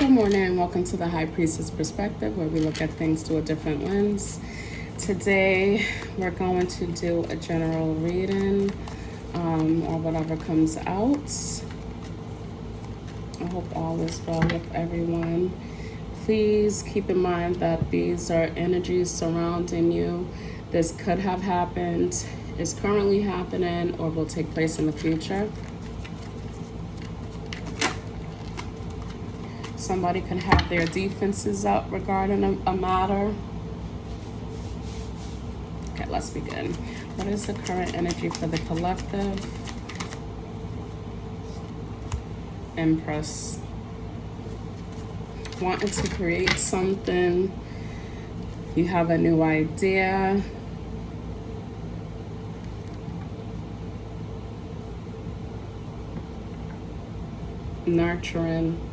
Good morning and welcome to the High Priestess Perspective, where we look at things through a different lens. Today we're going to do a general reading or whatever comes out. I hope all is well with everyone. Please keep in mind that these are energies surrounding you. This could have happened, is currently happening, or will take place in the future. Somebody can have their defenses up regarding a matter. Okay, let's begin. What is the current energy for the collective? Empress. Wanting to create something. You have a new idea. Nurturing.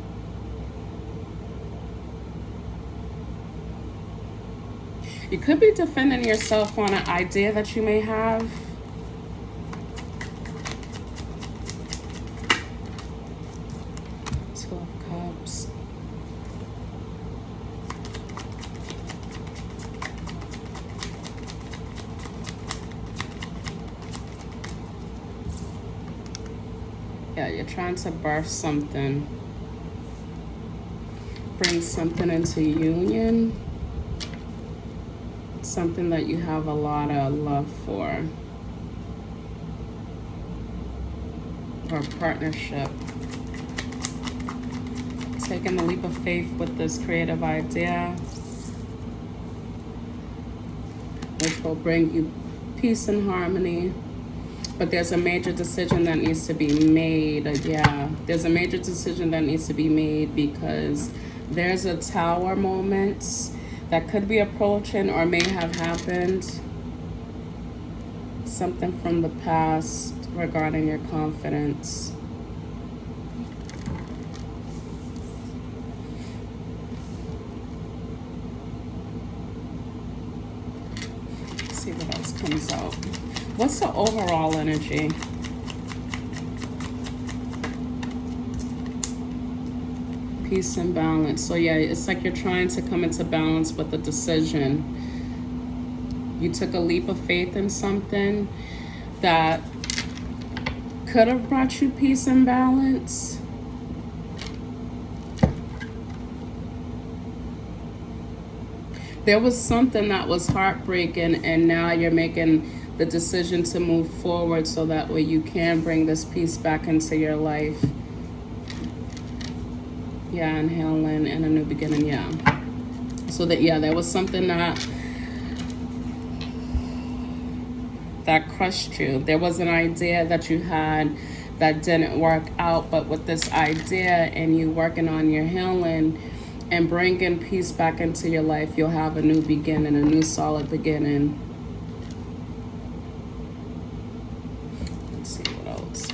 You could be defending yourself on an idea that you may have. Two of Cups. Yeah, you're trying to birth something. Bring something into union. Something that you have a lot of love for, or partnership. Taking the leap of faith with this creative idea, which will bring you peace and harmony. But there's a major decision that needs to be made. There's a major decision that needs to be made because there's a tower moment that could be approaching or may have happened. Something from the past regarding your confidence. Let's see what else comes out. What's the overall energy? Peace and balance. So yeah, it's like you're trying to come into balance with a decision. You took a leap of faith in something that could have brought you peace and balance. There was something that was heartbreaking, and now you're making the decision to move forward so that way you can bring this peace back into your life. Yeah, inhaling and a new beginning, yeah. So that, yeah, there was something that crushed you. There was an idea that you had that didn't work out, but with this idea and you working on your healing and bringing peace back into your life, you'll have a new beginning, a new solid beginning. Let's see what else.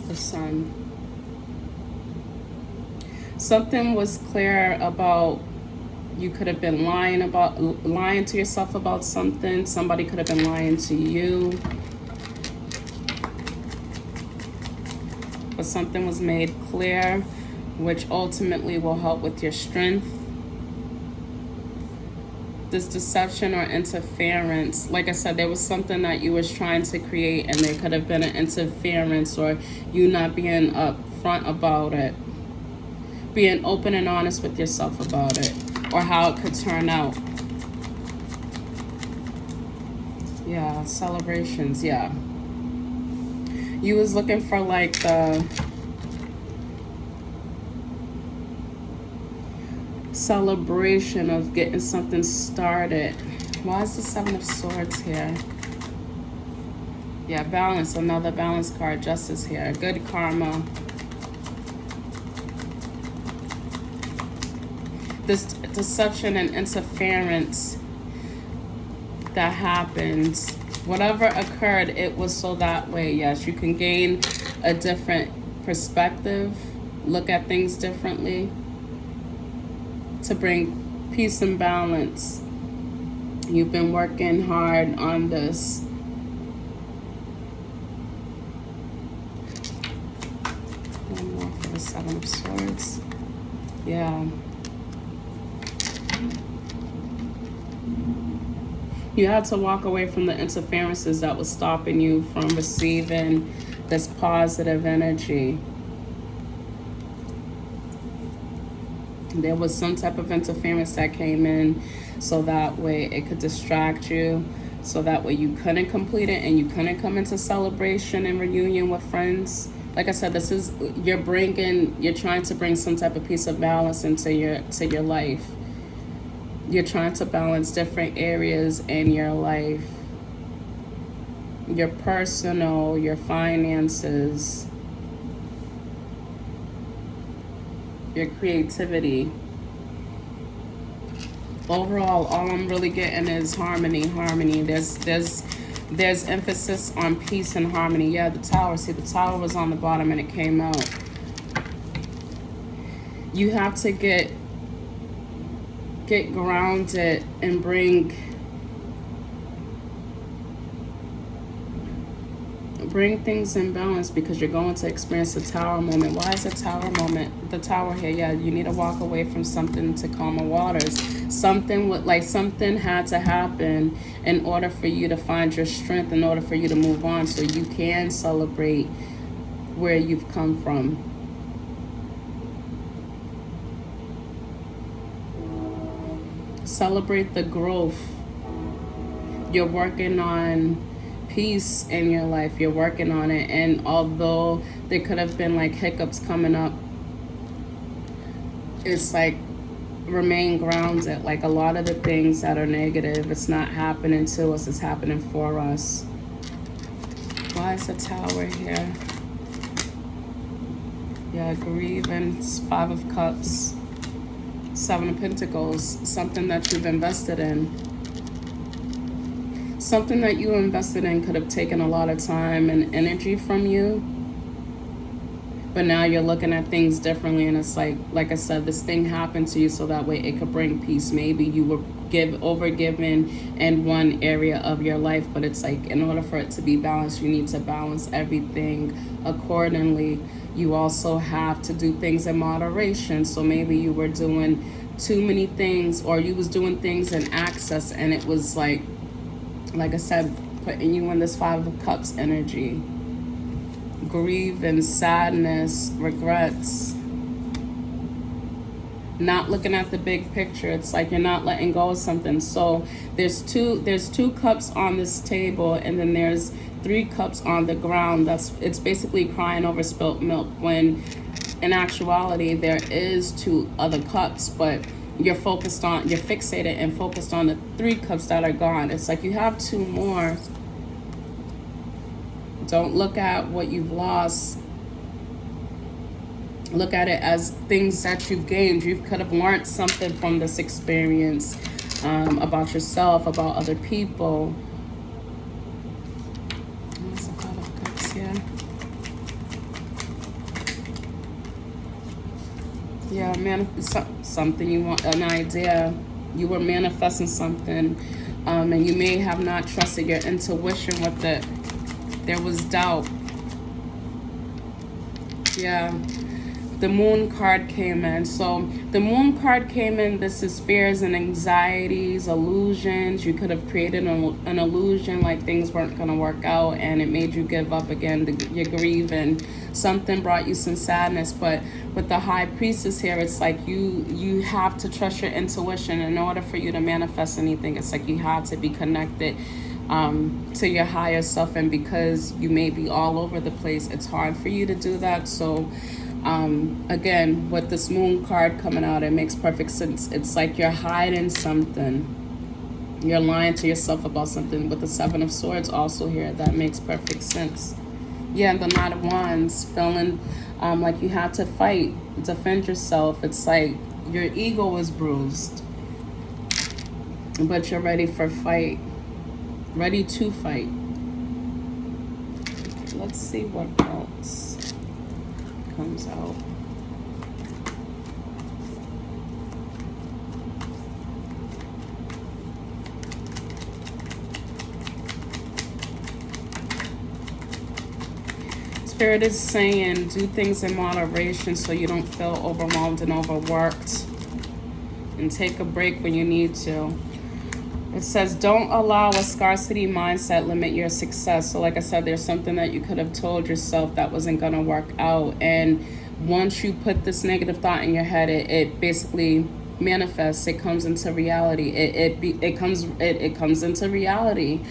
The Sun. Something was clear about, you could have been lying to yourself about something. Somebody could have been lying to you. But something was made clear, which ultimately will help with your strength. This deception or interference, like I said, there was something that you was trying to create, and there could have been an interference, or you not being upfront about it, being open and honest with yourself about it, or how it could turn out. Yeah, celebrations, yeah. You was looking for like the celebration of getting something started. Why is the Seven of Swords here? Yeah, balance, another balance card. Justice here. Good karma. This deception and interference that happened, whatever occurred, it was so that way, yes, you can gain a different perspective, look at things differently, to bring peace and balance. You've been working hard on this. One more for the Seven of Swords. Yeah. You had to walk away from the interferences that was stopping you from receiving this positive energy. There was some type of interference that came in so that way it could distract you, so that way you couldn't complete it and you couldn't come into celebration and reunion with friends. Like I said, this is, you're trying to bring some type of piece of balance into your life. You're trying to balance different areas in your life. Your personal, your finances, your creativity. Overall, all I'm really getting is harmony. There's emphasis on peace and harmony. Yeah, the Tower. See, the Tower was on the bottom and it came out. You have to get grounded and bring things in balance, because you're going to experience the Tower moment. Why is the Tower moment? The Tower here, yeah, you need to walk away from something to calmer waters. Something had to happen in order for you to find your strength, in order for you to move on, so you can celebrate where you've come from. Celebrate the growth. You're working on peace in your life. You're working on it. And although there could have been like hiccups coming up, it's like, remain grounded. Like, a lot of the things that are negative, it's not happening to us, it's happening for us. Why is the Tower here? Yeah, grievance, Five of Cups, Seven of Pentacles. Something that you've invested in. Something that you invested in could have taken a lot of time and energy from you. But now you're looking at things differently, and it's like I said, this thing happened to you so that way it could bring peace. Maybe you were overgiven in one area of your life, but it's like, in order for it to be balanced, you need to balance everything accordingly. You also have to do things in moderation. So maybe you were doing too many things, or you was doing things in excess, and it was like I said, putting you in this Five of Cups energy. Grief and sadness, regrets. Not looking at the big picture. It's like you're not letting go of something. So there's two cups on this table, and then there's 3 cups on the ground. It's basically crying over spilt milk, when in actuality there is 2 other cups, but you're fixated and focused on the 3 cups that are gone. It's like you have 2 more. Don't look at what you've lost. Look at it as things that you've gained. You could have learned something from this experience, about yourself, about other people. What's the Five of Cups here? Yeah, something you want, an idea. You were manifesting something, and you may have not trusted your intuition with it. There was doubt. Yeah. The Moon card came in. So the Moon card came in. This is fears and anxieties, illusions. You could have created an illusion like things weren't going to work out, and it made you give up again. You're grieving. Something brought you some sadness. But with the High Priestess here, it's like you have to trust your intuition in order for you to manifest anything. It's like you have to be connected to your higher self, and because you may be all over the place, it's hard for you to do that. So again, with this Moon card coming out, it makes perfect sense. It's like you're hiding something, you're lying to yourself about something. With the Seven of Swords also here, that makes perfect sense. Yeah, and the Knight of Wands, feeling like you have to fight, defend yourself. It's like your ego is bruised, but you're ready for fight. Ready to fight. Let's see what else comes out. Spirit is saying do things in moderation so you don't feel overwhelmed and overworked. And take a break when you need to. It says don't allow a scarcity mindset limit your success. So like I said, there's something that you could have told yourself that wasn't going to work out. And once you put this negative thought in your head, it basically manifests. It comes into reality. It comes into reality.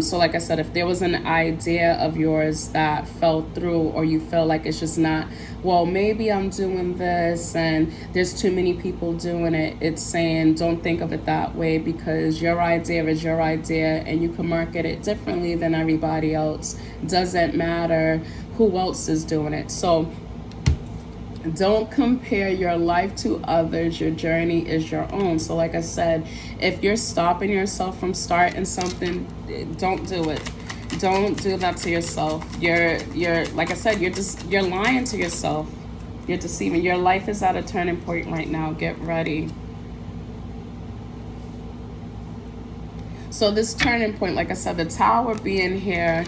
So like I said, if there was an idea of yours that fell through, or you feel like it's just not, well, maybe I'm doing this and there's too many people doing it, it's saying don't think of it that way, because your idea is your idea and you can market it differently than everybody else. Doesn't matter who else is doing it. So don't compare your life to others. Your journey is your own. So like I said, if you're stopping yourself from starting something, don't do it. Don't do that to yourself. You're like I said, you're lying to yourself. You're deceiving. Your life is at a turning point right now. Get ready. So this turning point, like I said, the Tower being here,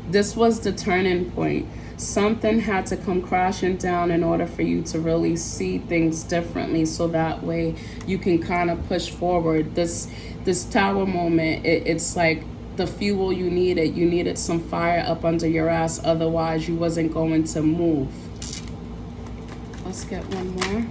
this was the turning point. Something had to come crashing down in order for you to really see things differently, so that way you can kind of push forward. This Tower moment, it's like the fuel you needed. You needed some fire up under your ass, otherwise you wasn't going to move. Let's get one more.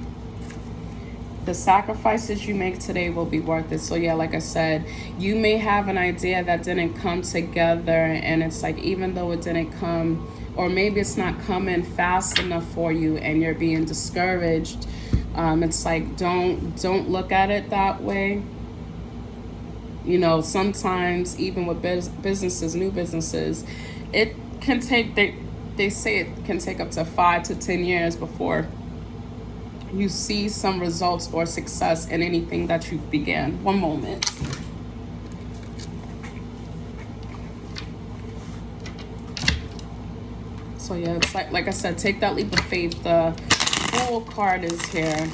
The sacrifices you make today will be worth it. So yeah, like I said, you may have an idea that didn't come together, and it's like, even though it didn't come, or maybe it's not coming fast enough for you and you're being discouraged, it's like, don't look at it that way. You know, sometimes even with businesses, new businesses, it can take, they say it can take up to 5 to 10 years before you see some results or success in anything that you've began. One moment. So yeah, it's like I said, take that leap of faith. The Fool card is here.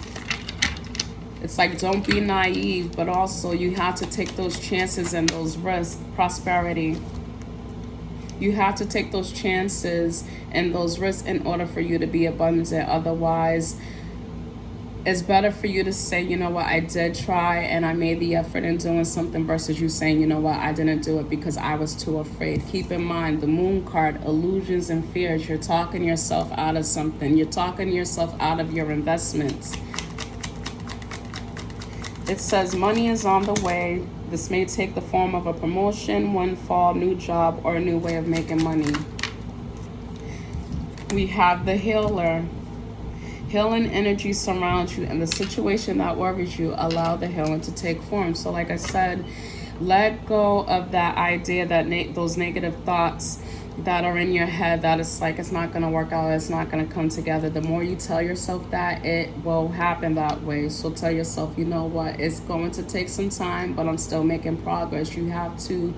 It's like, don't be naive, but also you have to take those chances and those risks. Prosperity. You have to take those chances and those risks in order for you to be abundant. Otherwise, it's better for you to say, you know what, I did try and I made the effort in doing something, versus you saying, you know what, I didn't do it because I was too afraid. Keep in mind, the Moon card, illusions and fears. You're talking yourself out of something. You're talking yourself out of your investments. It says money is on the way. This may take the form of a promotion, windfall, new job, or a new way of making money. We have the Healer. Healing energy surrounds you, and the situation that worries you, allow the healing to take form. So like I said, let go of that idea, that those negative thoughts that are in your head, that it's like, it's not going to work out, it's not going to come together. The more you tell yourself that, it will happen that way. So tell yourself, you know what, it's going to take some time, but I'm still making progress. You have to,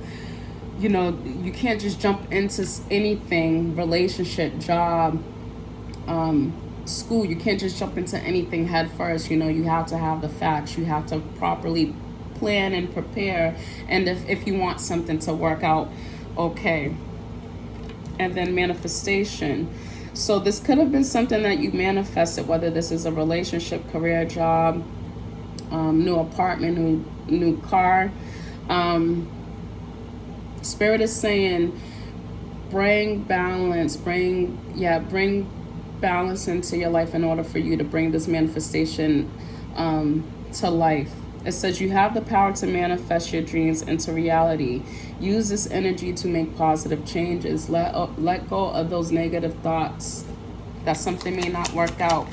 you know, you can't just jump into anything, relationship, job, school. You can't just jump into anything head first. You know, you have to have the facts. You have to properly plan and prepare, and if you want something to work out okay. And then manifestation. So this could have been something that you manifested, whether this is a relationship, career, job, new apartment, new car. Spirit is saying bring balance, bring balance into your life in order for you to bring this manifestation to life. It says you have the power to manifest your dreams into reality. Use this energy to make positive changes. Let go of those negative thoughts that something may not work out.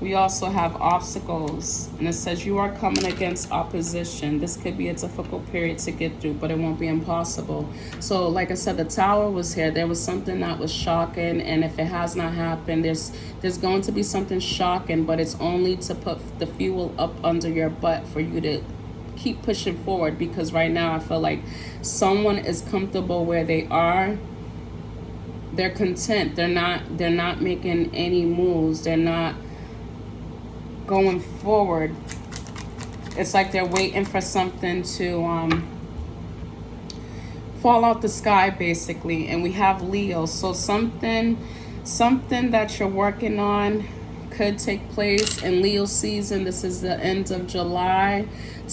We also have obstacles, and it says you are coming against opposition. This could be a difficult period to get through, but it won't be impossible. So like I said, the Tower was here. There was something that was shocking, and if it has not happened, there's going to be something shocking, but it's only to put the fuel up under your butt for you to keep pushing forward. Because right now I feel like someone is comfortable where they are. They're content. They're not making any moves. They're not going forward. It's like they're waiting for something to fall out the sky basically. And we have Leo. So something that you're working on could take place in Leo season. This is the end of July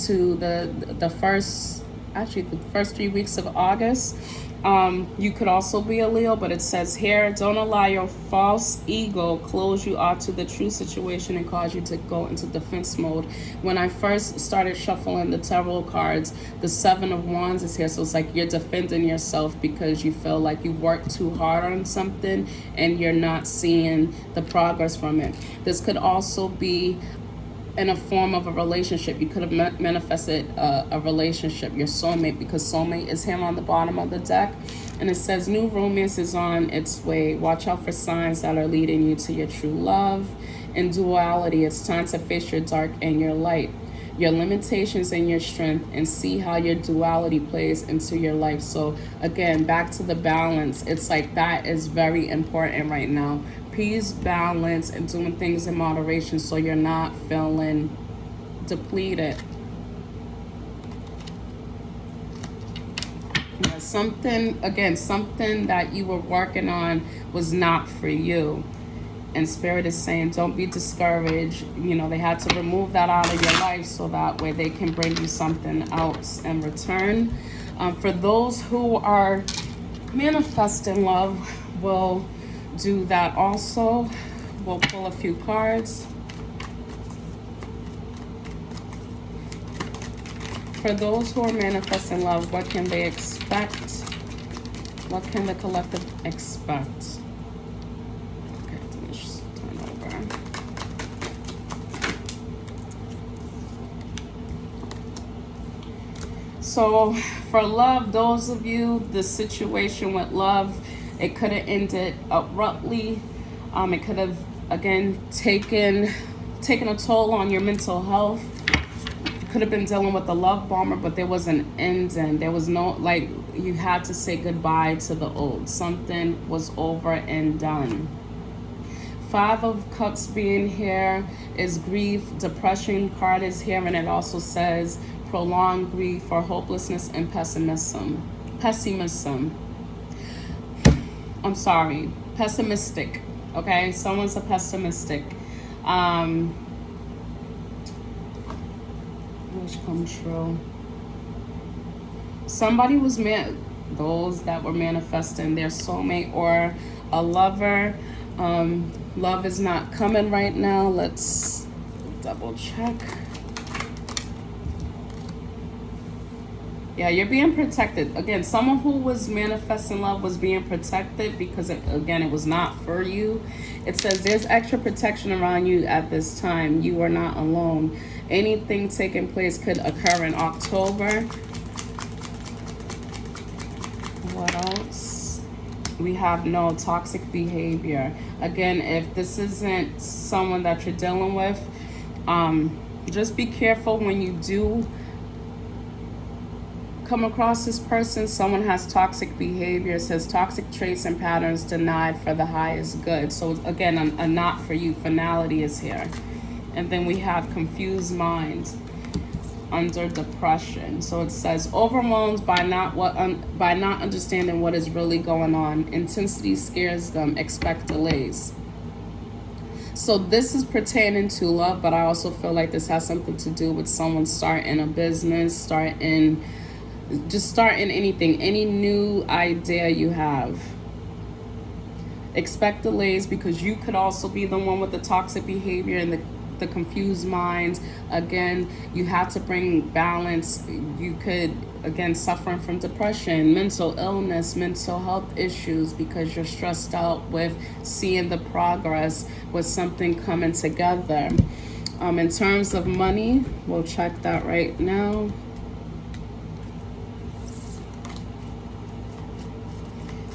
to the first 3 weeks of August. You could also be a Leo, but it says here, don't allow your false ego close you out to the true situation and cause you to go into defense mode. When I first started shuffling the tarot cards, the 7 of Wands is here. So it's like you're defending yourself because you feel like you worked too hard on something and you're not seeing the progress from it. This could also be in a form of a relationship. You could have manifested a relationship, your soulmate, because soulmate is here on the bottom of the deck. And it says new romance is on its way. Watch out for signs that are leading you to your true love. In duality, it's time to face your dark and your light, your limitations and your strength, and see how your duality plays into your life. So again, back to the balance. It's like that is very important right now. Peace, balance, and doing things in moderation so you're not feeling depleted. Yeah, something that you were working on was not for you. And Spirit is saying, don't be discouraged. You know, they had to remove that out of your life so that way they can bring you something else in return. For those who are manifesting love, we'll do that also. We'll pull a few cards. For those who are manifesting love, what can they expect? What can the collective expect? Okay, let me just turn over. So for love, those of you, the situation with love, it could have ended abruptly. It could have, again, taken a toll on your mental health. Could have been dealing with a love bomber, but there was an ending. There was no, like, you had to say goodbye to the old. Something was over and done. 5 of Cups being here is grief. Depression card is here, and it also says prolonged grief or hopelessness and pessimism. I'm sorry, pessimistic. Okay, someone's a pessimistic. Which come true. Somebody was those that were manifesting their soulmate or a lover. Love is not coming right now. Let's double check. Yeah, you're being protected. Again, someone who was manifesting love was being protected because, it was not for you. It says there's extra protection around you at this time. You are not alone. Anything taking place could occur in October. What else? We have no toxic behavior. Again, if this isn't someone that you're dealing with, just be careful when you do come across this person. Someone has toxic behavior. It says toxic traits and patterns denied for the highest good. So again, a not for you finality is here. And then we have confused minds under depression. So it says overwhelmed by not understanding what is really going on. Intensity scares them. Expect delays. So this is pertaining to love, but I also feel like this has something to do with someone starting a business, starting anything, any new idea you have. Expect delays because you could also be the one with the toxic behavior and the confused minds. Again, you have to bring balance. You could, again, suffering from depression, mental illness, mental health issues because you're stressed out with seeing the progress with something coming together. In terms of money, we'll check that right now.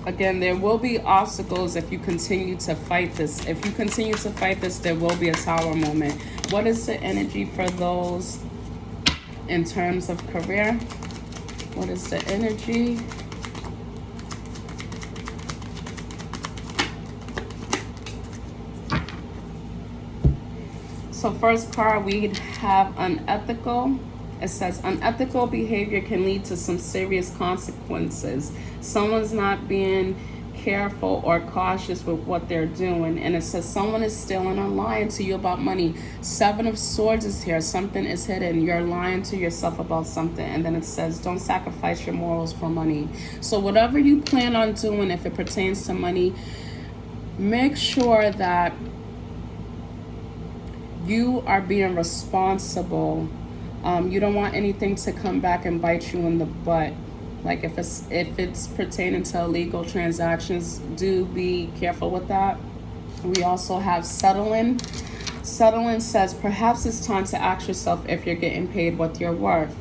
Again, there will be obstacles if you continue to fight this. If you continue to fight this, there will be a tower moment. What is the energy for those in terms of career? What is the energy? So first card, we have unethical. It says unethical behavior can lead to some serious consequences. Someone's not being careful or cautious with what they're doing. And it says someone is stealing or lying to you about money. Seven of Swords is here. Something is hidden. You're lying to yourself about something. And then it says don't sacrifice your morals for money. So whatever you plan on doing, if it pertains to money, make sure that you are being responsible. You don't want anything to come back and bite you in the butt. Like if it's pertaining to illegal transactions, do be careful with that. We also have settling. Settling says perhaps it's time to ask yourself if you're getting paid what you're worth.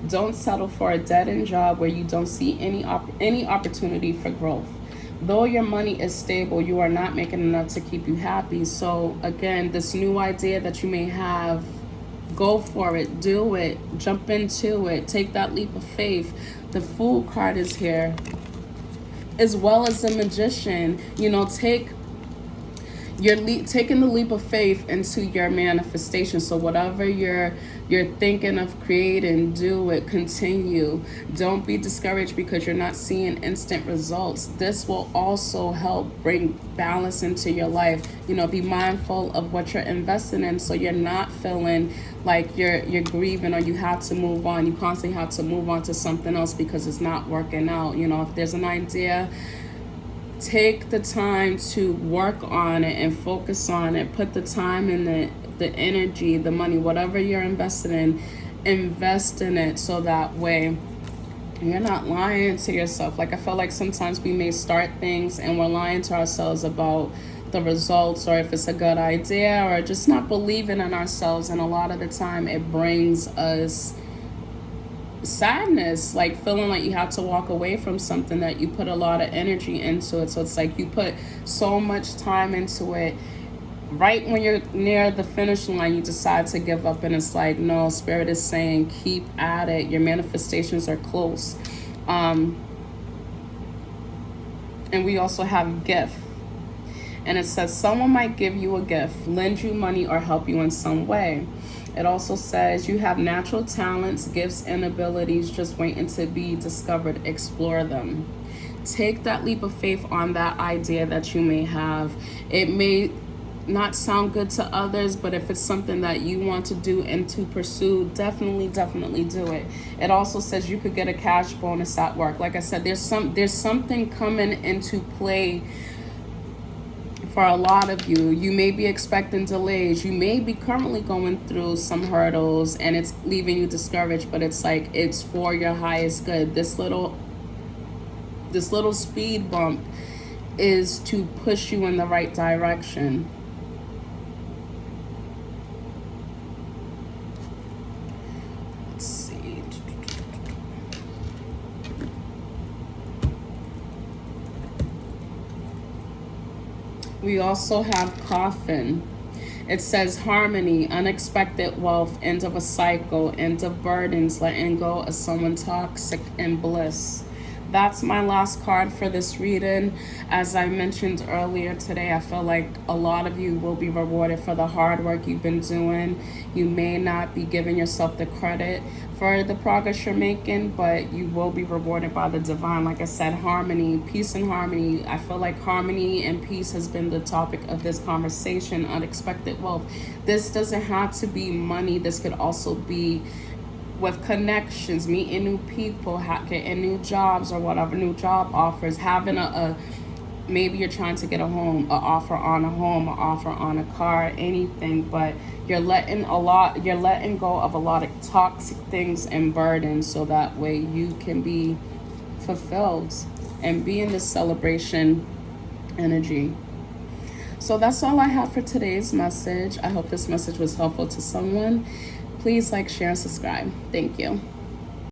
Don't settle for a dead-end job where you don't see any opportunity for growth. Though your money is stable, you are not making enough to keep you happy. So again, this new idea that you may have, go for it, do it, jump into it, take that leap of faith. The Fool card is here, as well as the Magician. You know, taking the leap of faith into your manifestation. So whatever you're thinking of creating, do it, continue. Don't be discouraged because you're not seeing instant results. This will also help bring balance into your life. You know, be mindful of what you're investing in so you're not feeling like you're grieving or you have to move on. You constantly have to move on to something else because it's not working out. You know, if there's an idea, take the time to work on it and focus on it. Put the time in the energy, the money, whatever you're invested in, invest in it so that way you're not lying to yourself. Like I feel like sometimes we may start things and we're lying to ourselves about the results or if it's a good idea or just not believing in ourselves. And a lot of the time it brings us sadness, like feeling like you have to walk away from something that you put a lot of energy into it. So it's like you put so much time into it, right when you're near the finish line you decide to give up, and it's like, no, Spirit is saying keep at it, your manifestations are close. And we also have gift, and it says someone might give you a gift, lend you money, or help you in some way. It also says you have natural talents, gifts, and abilities just waiting to be discovered. Explore them. Take that leap of faith on that idea that you may have. It may not sound good to others, but if it's something that you want to do and to pursue, definitely do it. It also says you could get a cash bonus at work. Like I said, there's something coming into play for a lot of you. You may be expecting delays. You may be currently going through some hurdles and it's leaving you discouraged, but it's like it's for your highest good. This little speed bump is to push you in the right direction. Let's see. We also have Coffin. It says harmony, unexpected wealth, end of a cycle, end of burdens, letting go of someone toxic, and bliss. That's my last card for this reading. As I mentioned earlier today, I feel like a lot of you will be rewarded for the hard work you've been doing. You may not be giving yourself the credit for the progress you're making, but you will be rewarded by the divine. Like I said, harmony, peace and harmony. I feel like harmony and peace has been the topic of this conversation. Unexpected wealth. This doesn't have to be money. This could also be with connections, meeting new people, getting new jobs or whatever, new job offers, having maybe you're trying to get a home, an offer on a home, an offer on a car, anything, but you're letting go of a lot of toxic things and burdens so that way you can be fulfilled and be in this celebration energy. So that's all I have for today's message. I hope this message was helpful to someone. Please like, share, and subscribe. Thank you.